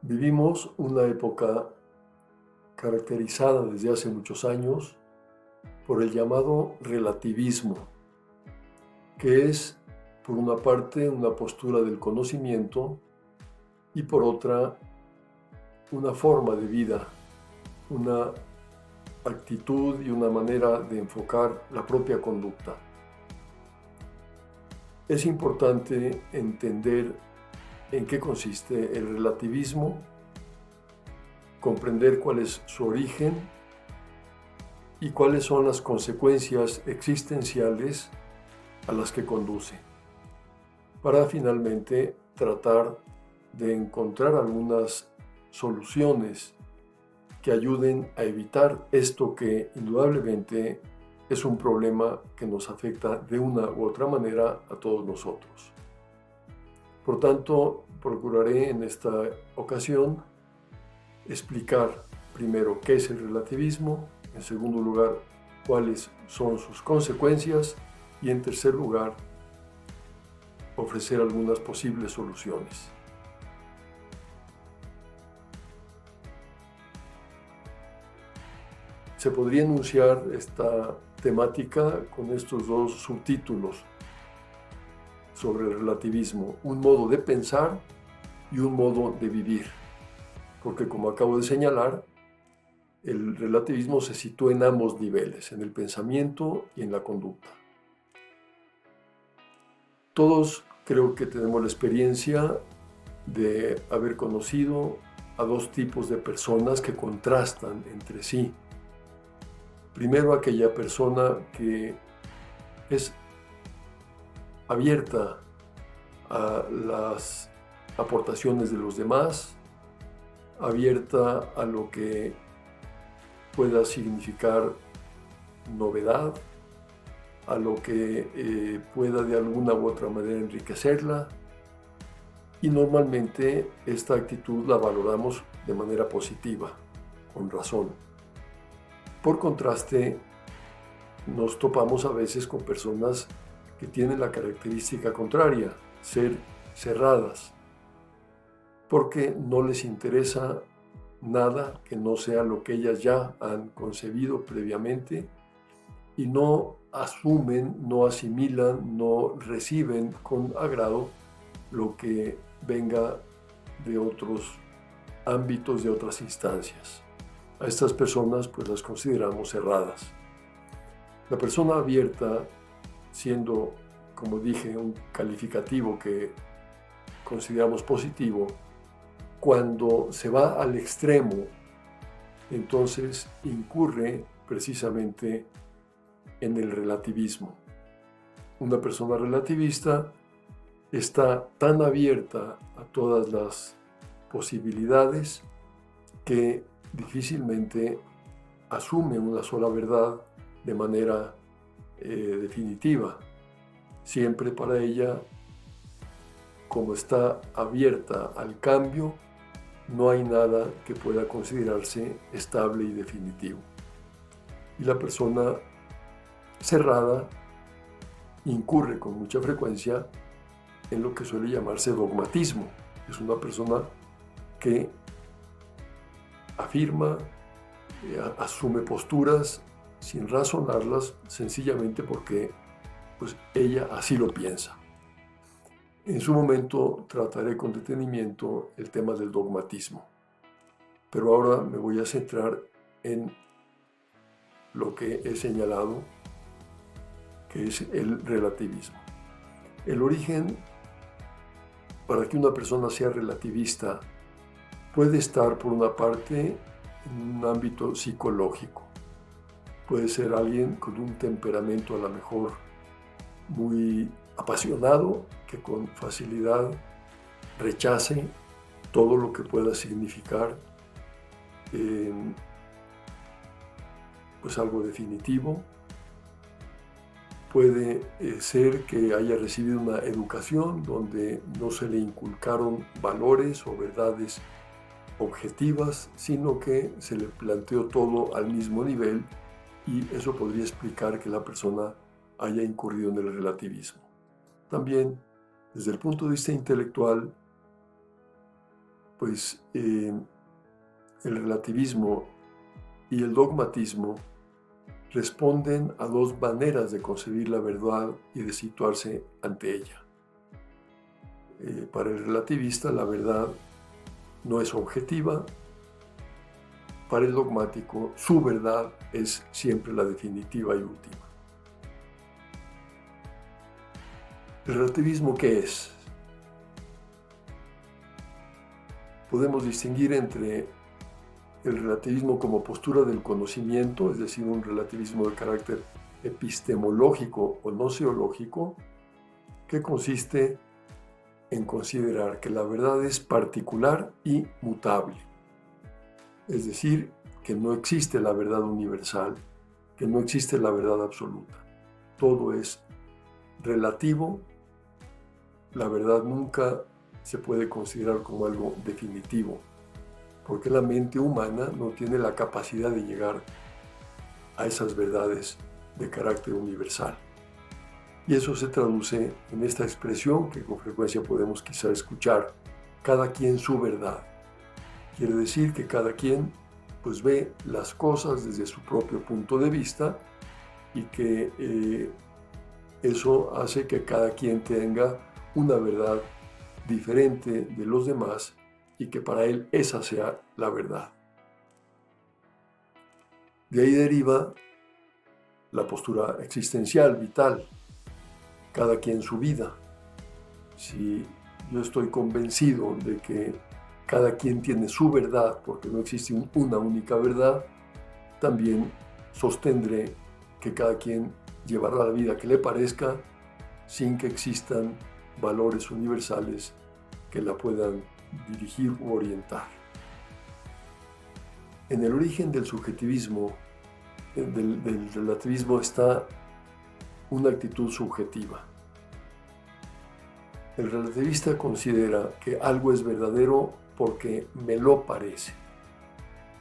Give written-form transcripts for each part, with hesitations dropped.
Vivimos una época caracterizada desde hace muchos años por el llamado relativismo, que es, por una parte, una postura del conocimiento y por otra, una forma de vida, una actitud y una manera de enfocar la propia conducta. Es importante entender en qué consiste el relativismo, comprender cuál es su origen y cuáles son las consecuencias existenciales a las que conduce, para finalmente tratar de encontrar algunas soluciones que ayuden a evitar esto que indudablemente es un problema que nos afecta de una u otra manera a todos nosotros. Por tanto, procuraré en esta ocasión explicar primero qué es el relativismo, en segundo lugar, cuáles son sus consecuencias y en tercer lugar, ofrecer algunas posibles soluciones. Se podría enunciar esta temática con estos dos subtítulos sobre el relativismo: un modo de pensar y un modo de vivir. Porque, como acabo de señalar, el relativismo se sitúa en ambos niveles, en el pensamiento y en la conducta. Todos creo que tenemos la experiencia de haber conocido a dos tipos de personas que contrastan entre sí. Primero, aquella persona que es abierta a las aportaciones de los demás, abierta a lo que pueda significar novedad, a lo que pueda de alguna u otra manera enriquecerla, y normalmente esta actitud la valoramos de manera positiva, con razón. Por contraste, nos topamos a veces con personas que tienen la característica contraria, ser cerradas, porque no les interesa nada que no sea lo que ellas ya han concebido previamente y no asumen, no asimilan, no reciben con agrado lo que venga de otros ámbitos, de otras instancias. A estas personas pues las consideramos cerradas. La persona abierta, siendo, como dije, un calificativo que consideramos positivo, cuando se va al extremo, entonces incurre precisamente en el relativismo. Una persona relativista está tan abierta a todas las posibilidades que difícilmente asume una sola verdad de manera definitiva. Siempre para ella, como está abierta al cambio, no hay nada que pueda considerarse estable y definitivo. Y la persona cerrada incurre con mucha frecuencia en lo que suele llamarse dogmatismo. Es una persona que afirma, asume posturas sin razonarlas, sencillamente porque pues, ella así lo piensa. En su momento trataré con detenimiento el tema del dogmatismo, pero ahora me voy a centrar en lo que he señalado, que es el relativismo. El origen, para que una persona sea relativista, puede estar, por una parte, en un ámbito psicológico. Puede ser alguien con un temperamento a lo mejor muy apasionado, que con facilidad rechace todo lo que pueda significar pues algo definitivo. Puede ser que haya recibido una educación donde no se le inculcaron valores o verdades objetivas, sino que se le planteó todo al mismo nivel, y eso podría explicar que la persona haya incurrido en el relativismo. También, desde el punto de vista intelectual, pues el relativismo y el dogmatismo responden a dos maneras de concebir la verdad y de situarse ante ella. Para el relativista la verdad no es objetiva. Para el dogmático su verdad es siempre la definitiva y última. ¿El relativismo qué es? Podemos distinguir entre el relativismo como postura del conocimiento, es decir, un relativismo de carácter epistemológico o noseológico, que consiste en considerar que la verdad es particular y mutable. Es decir, que no existe la verdad universal, que no existe la verdad absoluta. Todo es relativo. La verdad nunca se puede considerar como algo definitivo, porque la mente humana no tiene la capacidad de llegar a esas verdades de carácter universal. Y eso se traduce en esta expresión que con frecuencia podemos quizá escuchar: cada quien su verdad. Quiere decir que cada quien pues ve las cosas desde su propio punto de vista y que eso hace que cada quien tenga una verdad diferente de los demás y que para él esa sea la verdad. De ahí deriva la postura existencial, vital, cada quien su vida. Si yo estoy convencido de que cada quien tiene su verdad, porque no existe una única verdad, también sostendré que cada quien llevará la vida que le parezca sin que existan valores universales que la puedan dirigir u orientar. En el origen del subjetivismo, del relativismo, está una actitud subjetiva. El relativista considera que algo es verdadero porque me lo parece.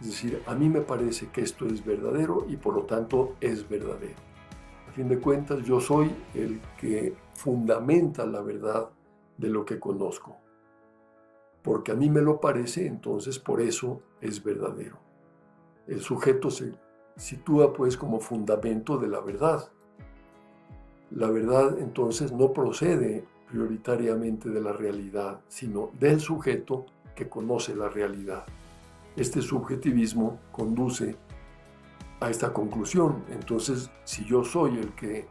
Es decir, a mí me parece que esto es verdadero y por lo tanto es verdadero. A fin de cuentas, yo soy el que fundamenta la verdad de lo que conozco. Porque a mí me lo parece, entonces por eso es verdadero. El sujeto se sitúa pues como fundamento de la verdad. La verdad entonces no procede prioritariamente de la realidad, sino del sujeto que conoce la realidad. Este subjetivismo conduce a esta conclusión. Entonces, si yo soy el que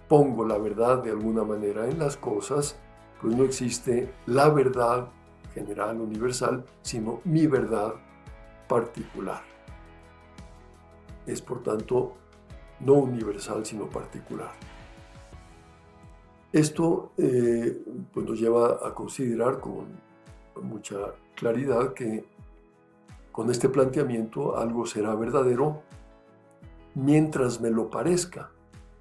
pongo la verdad de alguna manera en las cosas, pues no existe la verdad general, universal, sino mi verdad particular. Es por tanto no universal, sino particular. Esto pues nos lleva a considerar con mucha claridad que con este planteamiento algo será verdadero mientras me lo parezca,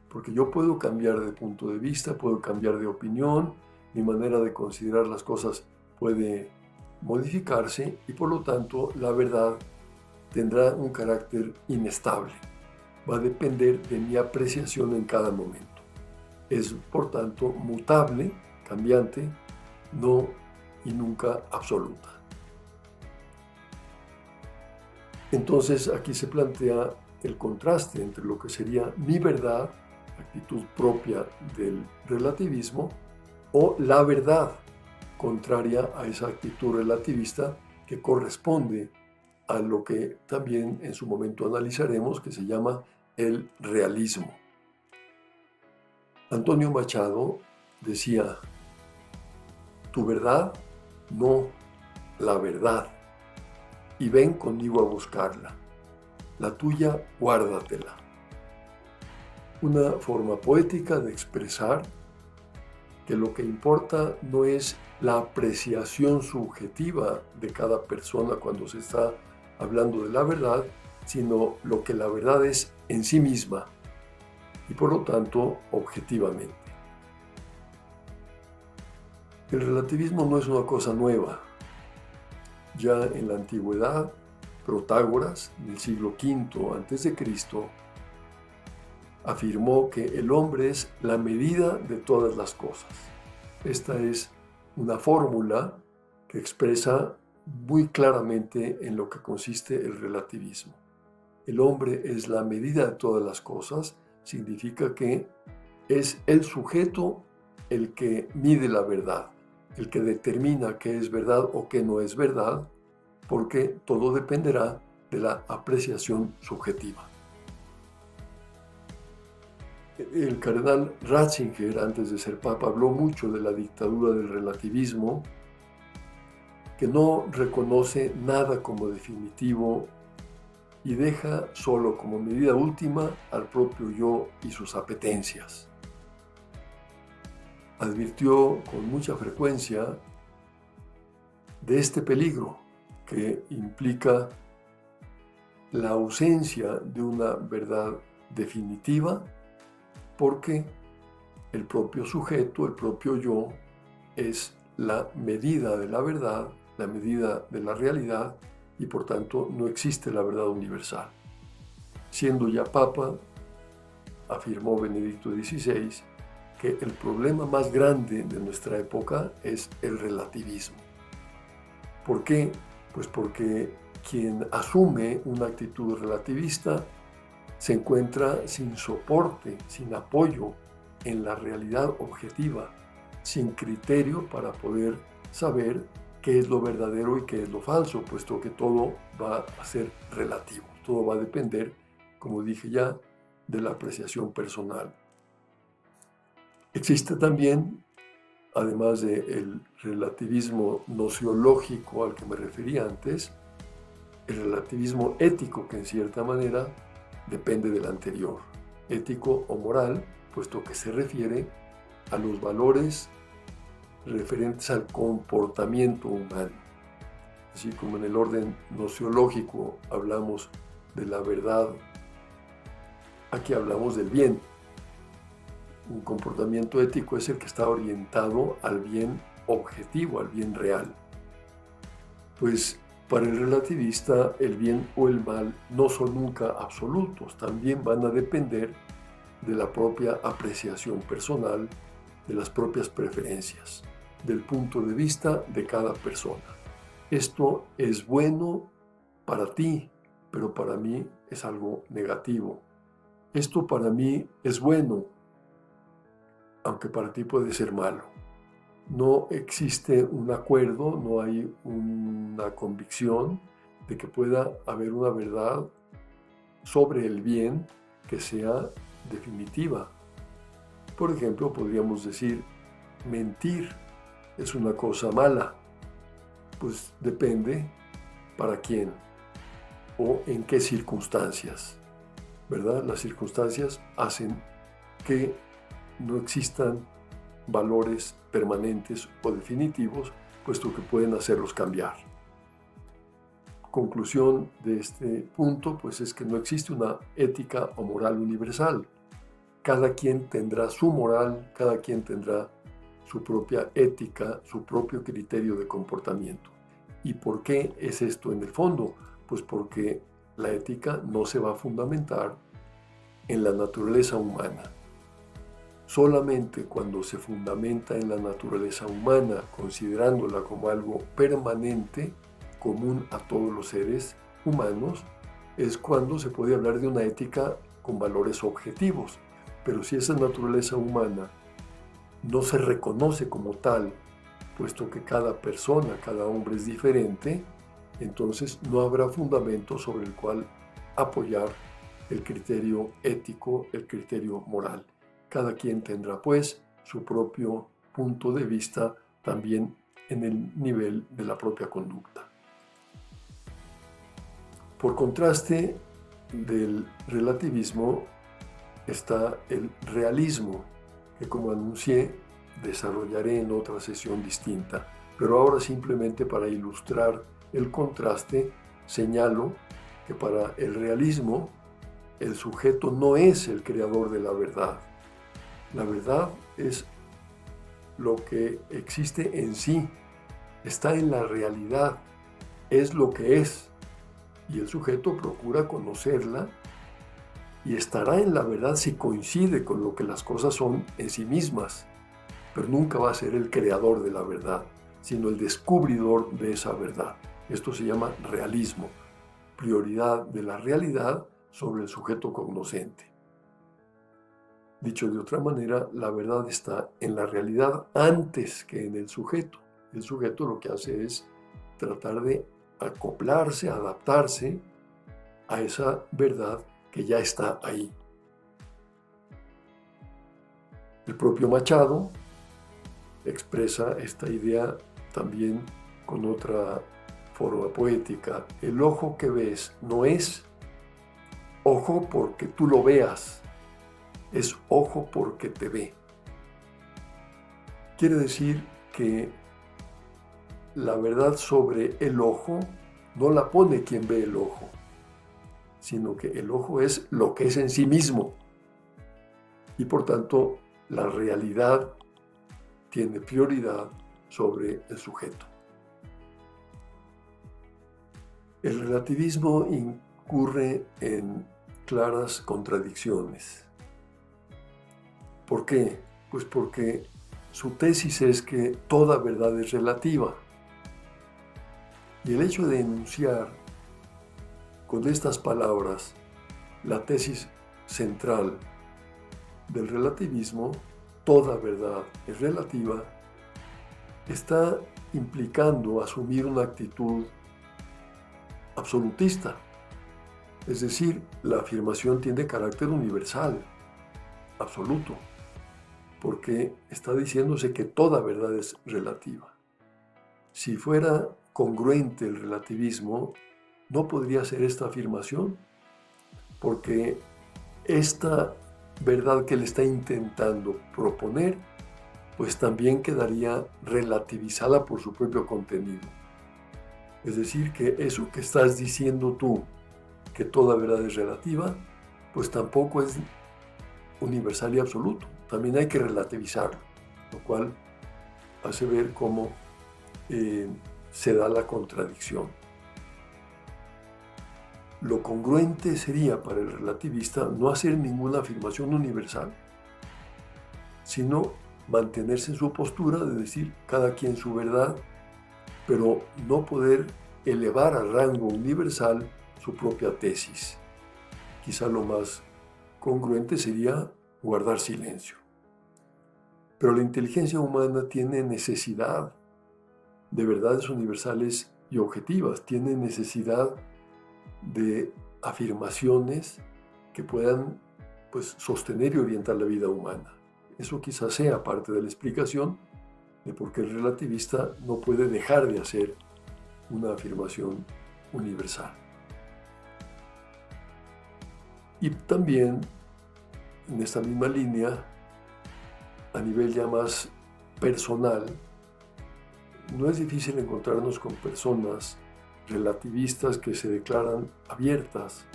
porque yo puedo cambiar de punto de vista, puedo cambiar de opinión, mi manera de considerar las cosas puede modificarse y por lo tanto la verdad tendrá un carácter inestable, va a depender de mi apreciación en cada momento. Es por tanto mutable, cambiante, no y nunca absoluta. Entonces aquí se plantea el contraste entre lo que sería mi verdad, actitud propia del relativismo, o la verdad, contraria a esa actitud relativista que corresponde a lo que también en su momento analizaremos, que se llama el realismo. Antonio Machado decía: tu verdad, no la verdad, y ven conmigo a buscarla. La tuya, guárdatela. Una forma poética de expresar que lo que importa no es la apreciación subjetiva de cada persona cuando se está hablando de la verdad, sino lo que la verdad es en sí misma y por lo tanto objetivamente. El relativismo no es una cosa nueva. Ya en la antigüedad, Protágoras, en el siglo V a.C., afirmó que el hombre es la medida de todas las cosas. Esta es una fórmula que expresa muy claramente en lo que consiste el relativismo. El hombre es la medida de todas las cosas, significa que es el sujeto el que mide la verdad, el que determina qué es verdad o qué no es verdad, porque todo dependerá de la apreciación subjetiva. El cardenal Ratzinger, antes de ser papa, habló mucho de la dictadura del relativismo, que no reconoce nada como definitivo y deja solo como medida última al propio yo y sus apetencias. Advirtió con mucha frecuencia de este peligro que implica la ausencia de una verdad definitiva, porque el propio sujeto, el propio yo, es la medida de la verdad, la medida de la realidad, y por tanto no existe la verdad universal. Siendo ya papa, afirmó Benedicto XVI, que el problema más grande de nuestra época es el relativismo. ¿Por qué? Pues porque quien asume una actitud relativista se encuentra sin soporte, sin apoyo en la realidad objetiva, sin criterio para poder saber qué es lo verdadero y qué es lo falso, puesto que todo va a ser relativo, todo va a depender, como dije ya, de la apreciación personal. Existe también, además del relativismo nociológico al que me refería antes, el relativismo ético, que en cierta manera depende del anterior, ético o moral, puesto que se refiere a los valores referentes al comportamiento humano. Así como en el orden nociológico hablamos de la verdad, aquí hablamos del bien. Un comportamiento ético es el que está orientado al bien objetivo, al bien real. Pues para el relativista, el bien o el mal no son nunca absolutos, también van a depender de la propia apreciación personal, de las propias preferencias, del punto de vista de cada persona. Esto es bueno para ti, pero para mí es algo negativo. Esto para mí es bueno, aunque para ti puede ser malo. No existe un acuerdo, no hay una convicción de que pueda haber una verdad sobre el bien que sea definitiva. Por ejemplo, podríamos decir, mentir es una cosa mala. Pues depende para quién o en qué circunstancias, ¿verdad? Las circunstancias hacen que no existan valores permanentes o definitivos, puesto que pueden hacerlos cambiar. Conclusión de este punto, pues es que no existe una ética o moral universal. Cada quien tendrá su moral, cada quien tendrá su propia ética, su propio criterio de comportamiento. ¿Y por qué es esto en el fondo? Pues porque la ética no se va a fundamentar en la naturaleza humana. Solamente cuando se fundamenta en la naturaleza humana, considerándola como algo permanente, común a todos los seres humanos, es cuando se puede hablar de una ética con valores objetivos. Pero si esa naturaleza humana no se reconoce como tal, puesto que cada persona, cada hombre es diferente, entonces no habrá fundamento sobre el cual apoyar el criterio ético, el criterio moral. Cada quien tendrá, pues, su propio punto de vista también en el nivel de la propia conducta. Por contraste del relativismo está el realismo, que como anuncié, desarrollaré en otra sesión distinta. Pero ahora simplemente para ilustrar el contraste, señalo que para el realismo el sujeto no es el creador de la verdad. La verdad es lo que existe en sí, está en la realidad, es lo que es. Y el sujeto procura conocerla y estará en la verdad si coincide con lo que las cosas son en sí mismas, pero nunca va a ser el creador de la verdad, sino el descubridor de esa verdad. Esto se llama realismo, prioridad de la realidad sobre el sujeto cognoscente. Dicho de otra manera, la verdad está en la realidad antes que en el sujeto. El sujeto lo que hace es tratar de acoplarse, adaptarse a esa verdad que ya está ahí. El propio Machado expresa esta idea también con otra forma poética. El ojo que ves no es ojo porque tú lo veas, es ojo porque te ve. Quiere decir que la verdad sobre el ojo no la pone quien ve el ojo, sino que el ojo es lo que es en sí mismo. Y por tanto, la realidad tiene prioridad sobre el sujeto. El relativismo incurre en claras contradicciones. ¿Por qué? Pues porque su tesis es que toda verdad es relativa. Y el hecho de enunciar con estas palabras la tesis central del relativismo, toda verdad es relativa, está implicando asumir una actitud absolutista. Es decir, la afirmación tiene carácter universal, absoluto, porque está diciéndose que toda verdad es relativa. Si fuera congruente el relativismo, no podría ser esta afirmación, porque esta verdad que él está intentando proponer, pues también quedaría relativizada por su propio contenido. Es decir, que eso que estás diciendo tú, que toda verdad es relativa, pues tampoco es universal y absoluto. También hay que relativizarlo, lo cual hace ver cómo se da la contradicción. Lo congruente sería para el relativista no hacer ninguna afirmación universal, sino mantenerse en su postura de decir cada quien su verdad, pero no poder elevar al rango universal su propia tesis. Quizá lo más congruente sería guardar silencio. Pero la inteligencia humana tiene necesidad de verdades universales y objetivas, tiene necesidad de afirmaciones que puedan sostener y orientar la vida humana. Eso quizás sea parte de la explicación de por qué el relativista no puede dejar de hacer una afirmación universal. Y también, en esta misma línea, a nivel ya más personal, no es difícil encontrarnos con personas relativistas que se declaran abiertas,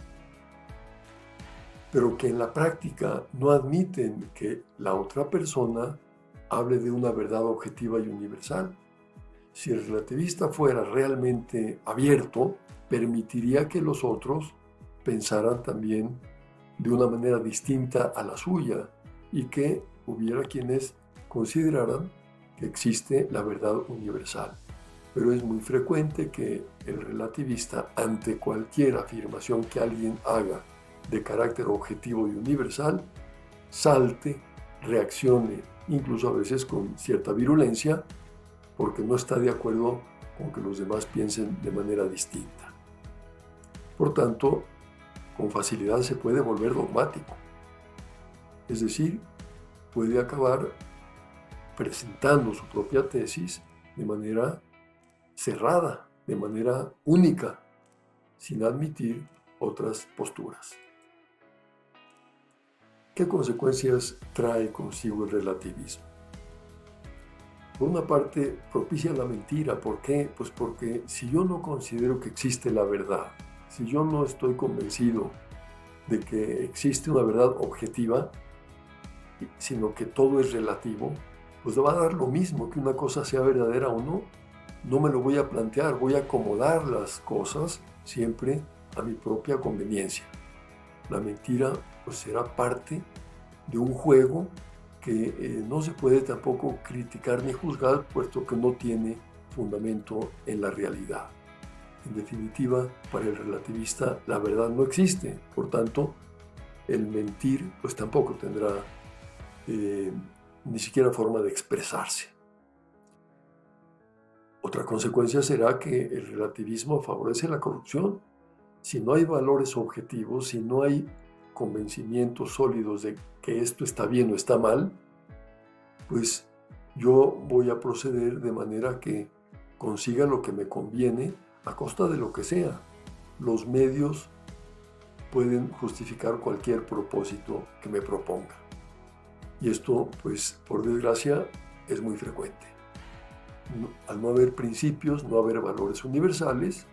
pero que en la práctica no admiten que la otra persona hable de una verdad objetiva y universal. Si el relativista fuera realmente abierto, permitiría que los otros pensaran también de una manera distinta a la suya y que hubiera quienes consideraran que existe la verdad universal. Pero es muy frecuente que el relativista, ante cualquier afirmación que alguien haga de carácter objetivo y universal, salte, reaccione, incluso a veces con cierta virulencia, porque no está de acuerdo con que los demás piensen de manera distinta. Por tanto, con facilidad se puede volver dogmático. Es decir, puede acabar presentando su propia tesis de manera cerrada, de manera única, sin admitir otras posturas. ¿Qué consecuencias trae consigo el relativismo? Por una parte, propicia la mentira. ¿Por qué? Pues porque si yo no considero que existe la verdad, si yo no estoy convencido de que existe una verdad objetiva, sino que todo es relativo, pues va a dar lo mismo que una cosa sea verdadera o no. No me lo voy a plantear, voy a acomodar las cosas siempre a mi propia conveniencia. La mentira pues será parte de un juego que no se puede tampoco criticar ni juzgar, puesto que no tiene fundamento en la realidad. En definitiva, para el relativista la verdad no existe, por tanto, el mentir pues tampoco tendrá ni siquiera forma de expresarse. Otra consecuencia será que el relativismo favorece la corrupción. Si no hay valores objetivos, si no hay convencimientos sólidos de que esto está bien o está mal, pues yo voy a proceder de manera que consiga lo que me conviene a costa de lo que sea. Los medios pueden justificar cualquier propósito que me proponga. Y esto, pues, por desgracia, es muy frecuente. Al no haber principios, no haber valores universales,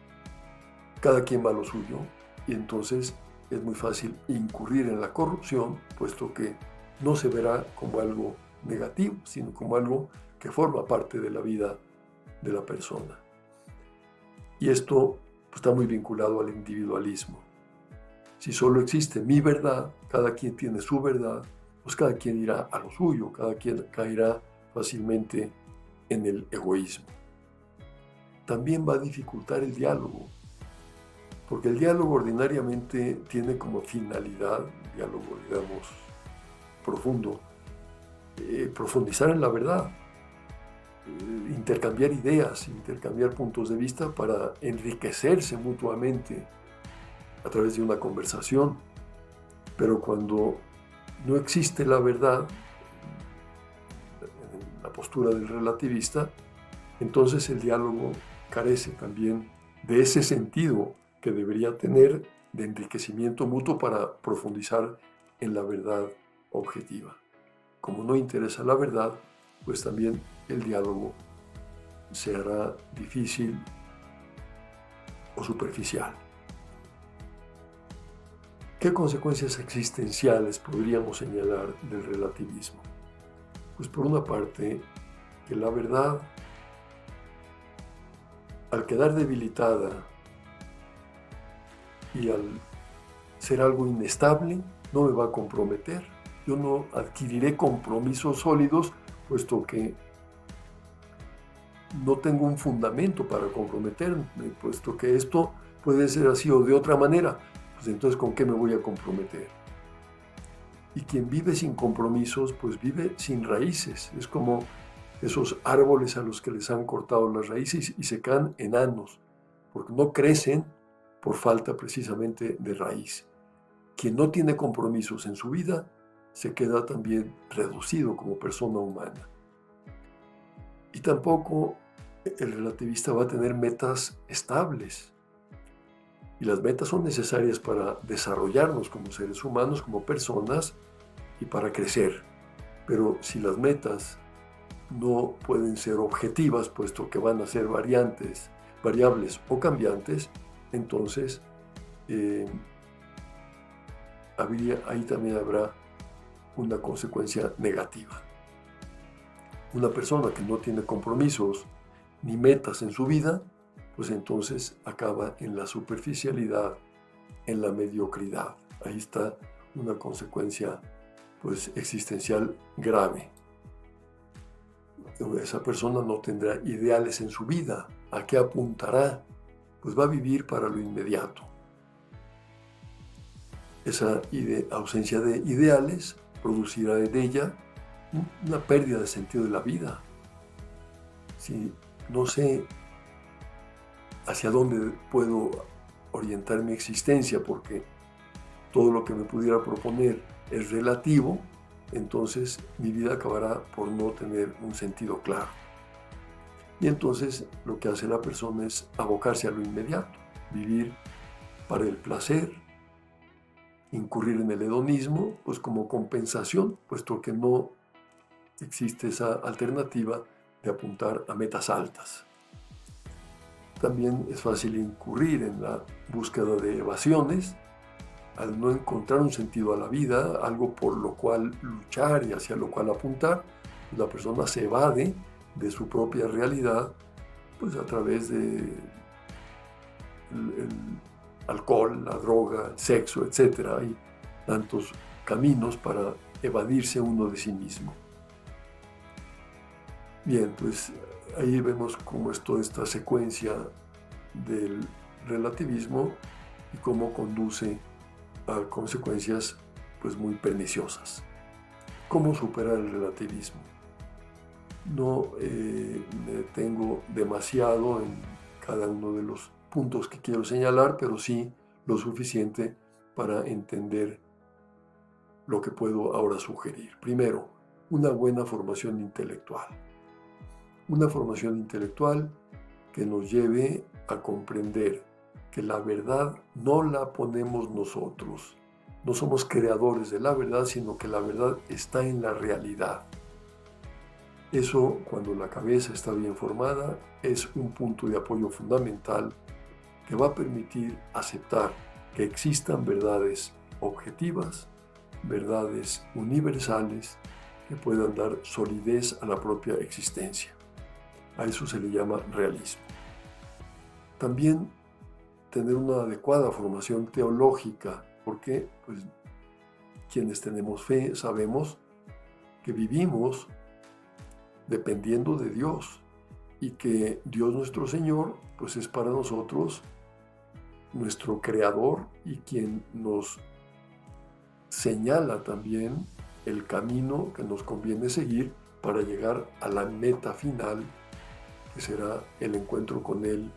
cada quien va a lo suyo y entonces es muy fácil incurrir en la corrupción, puesto que no se verá como algo negativo, sino como algo que forma parte de la vida de la persona. Y esto pues, está muy vinculado al individualismo. Si solo existe mi verdad, cada quien tiene su verdad, pues cada quien irá a lo suyo, cada quien caerá fácilmente en el egoísmo. También va a dificultar el diálogo, porque el diálogo ordinariamente tiene como finalidad, diálogo digamos profundo, profundizar en la verdad, intercambiar ideas, intercambiar puntos de vista para enriquecerse mutuamente a través de una conversación. Pero cuando no existe la verdad, en la postura del relativista, entonces el diálogo carece también de ese sentido que debería tener de enriquecimiento mutuo para profundizar en la verdad objetiva. Como no interesa la verdad, pues también el diálogo se hará difícil o superficial. ¿Qué consecuencias existenciales podríamos señalar del relativismo? Pues por una parte, que la verdad, al quedar debilitada y al ser algo inestable, no me va a comprometer. Yo no adquiriré compromisos sólidos, puesto que no tengo un fundamento para comprometerme, puesto que esto puede ser así o de otra manera. Pues entonces, ¿con qué me voy a comprometer? Y quien vive sin compromisos, pues vive sin raíces. Es como esos árboles a los que les han cortado las raíces y se quedan enanos, porque no crecen por falta precisamente de raíz. Quien no tiene compromisos en su vida, se queda también reducido como persona humana. Y tampoco el relativista va a tener metas estables. Y las metas son necesarias para desarrollarnos como seres humanos, como personas y para crecer. Pero si las metas no pueden ser objetivas, puesto que van a ser variables o cambiantes, entonces ahí también habrá una consecuencia negativa. Una persona que no tiene compromisos ni metas en su vida, pues entonces acaba en la superficialidad, en la mediocridad. Ahí está una consecuencia pues existencial grave. Esa persona no tendrá ideales en su vida. ¿A qué apuntará? Pues va a vivir para lo inmediato. Esa ausencia de ideales producirá en ella una pérdida de sentido de la vida. Si no sé hacia dónde puedo orientar mi existencia, porque todo lo que me pudiera proponer es relativo, entonces mi vida acabará por no tener un sentido claro. Y entonces lo que hace la persona es abocarse a lo inmediato, vivir para el placer, incurrir en el hedonismo, pues como compensación, puesto que no existe esa alternativa de apuntar a metas altas. También es fácil incurrir en la búsqueda de evasiones, al no encontrar un sentido a la vida, algo por lo cual luchar y hacia lo cual apuntar, pues la persona se evade de su propia realidad, pues a través de el alcohol, la droga, el sexo, etc. Hay tantos caminos para evadirse uno de sí mismo. Bien, pues ahí vemos cómo es toda esta secuencia del relativismo y cómo conduce a consecuencias pues muy perniciosas. ¿Cómo superar el relativismo? No me detengo demasiado en cada uno de los puntos que quiero señalar, pero sí lo suficiente para entender lo que puedo ahora sugerir. Primero, una buena formación intelectual. Una formación intelectual que nos lleve a comprender que la verdad no la ponemos nosotros. No somos creadores de la verdad, sino que la verdad está en la realidad. Eso, cuando la cabeza está bien formada, es un punto de apoyo fundamental que va a permitir aceptar que existan verdades objetivas, verdades universales que puedan dar solidez a la propia existencia. A eso se le llama realismo. También tener una adecuada formación teológica, porque pues, quienes tenemos fe sabemos que vivimos dependiendo de Dios y que Dios nuestro Señor pues es para nosotros nuestro creador y quien nos señala también el camino que nos conviene seguir para llegar a la meta final, que será el encuentro con Él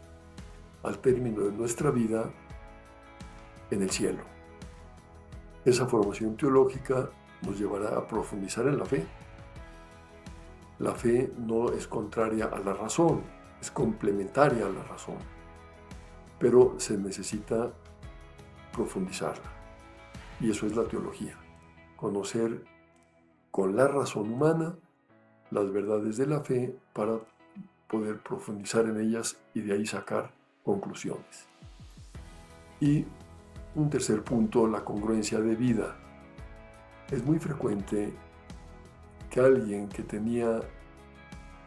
al término de nuestra vida en el cielo. Esa formación teológica nos llevará a profundizar en la fe. La fe no es contraria a la razón, es complementaria a la razón, pero se necesita profundizarla. Y eso es la teología, conocer con la razón humana las verdades de la fe para poder profundizar en ellas y de ahí sacar conclusiones. Y un tercer punto, la congruencia de vida. Es muy frecuente que alguien que tenía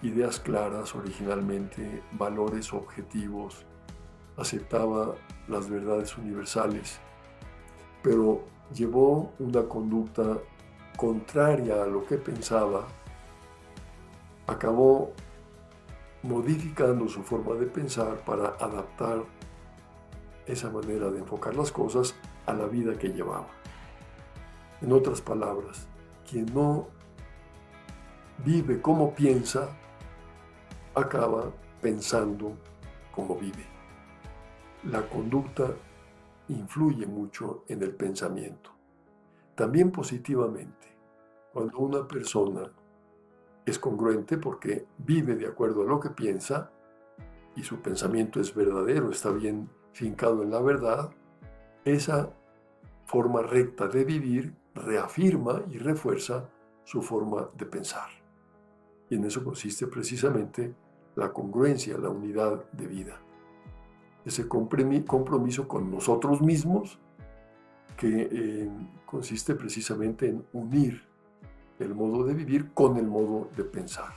ideas claras originalmente, valores objetivos, aceptaba las verdades universales, pero llevó una conducta contraria a lo que pensaba, acabó modificando su forma de pensar para adaptar esa manera de enfocar las cosas a la vida que llevaba. En otras palabras, quien no vive como piensa, acaba pensando como vive. La conducta influye mucho en el pensamiento. También positivamente, cuando una persona es congruente porque vive de acuerdo a lo que piensa y su pensamiento es verdadero, está bien fincado en la verdad, esa forma recta de vivir reafirma y refuerza su forma de pensar. Y en eso consiste precisamente la congruencia, la unidad de vida. Ese compromiso con nosotros mismos que consiste precisamente en unir el modo de vivir con el modo de pensar.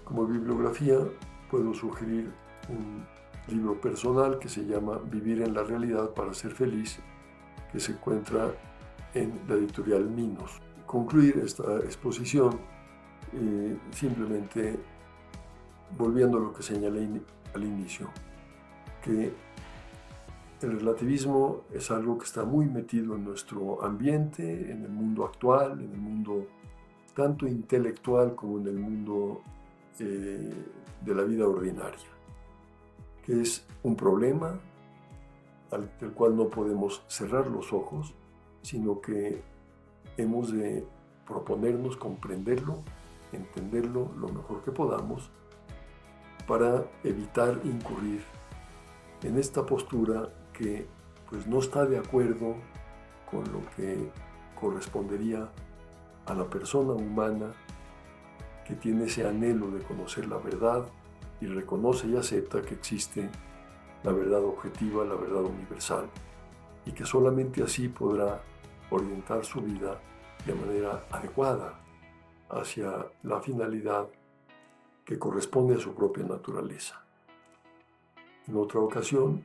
Como bibliografía puedo sugerir un libro personal que se llama Vivir en la realidad para ser feliz, que se encuentra en la editorial Minos. Concluir esta exposición simplemente volviendo a lo que señalé al inicio, que el relativismo es algo que está muy metido en nuestro ambiente, en el mundo actual, en el mundo tanto intelectual como en el mundo de la vida ordinaria, que es un problema del cual no podemos cerrar los ojos, sino que hemos de proponernos comprenderlo, entenderlo lo mejor que podamos para evitar incurrir en esta postura que pues no está de acuerdo con lo que correspondería a la persona humana que tiene ese anhelo de conocer la verdad y reconoce y acepta que existe la verdad objetiva, la verdad universal, y que solamente así podrá orientar su vida de manera adecuada hacia la finalidad que corresponde a su propia naturaleza. En otra ocasión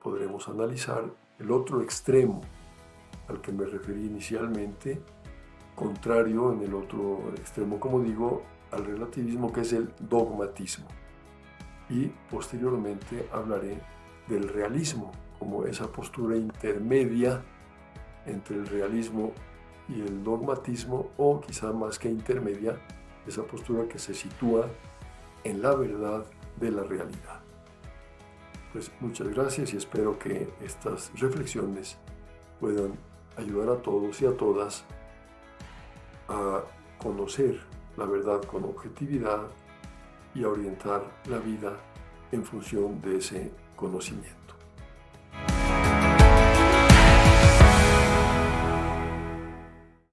podremos analizar el otro extremo al que me referí inicialmente, contrario en el otro extremo, como digo, al relativismo, que es el dogmatismo. y posteriormente hablaré del realismo como esa postura intermedia entre el realismo y el dogmatismo, o quizá más que intermedia, esa postura que se sitúa en la verdad de la realidad. Pues muchas gracias y espero que estas reflexiones puedan ayudar a todos y a todas a conocer la verdad con objetividad y a orientar la vida en función de ese conocimiento.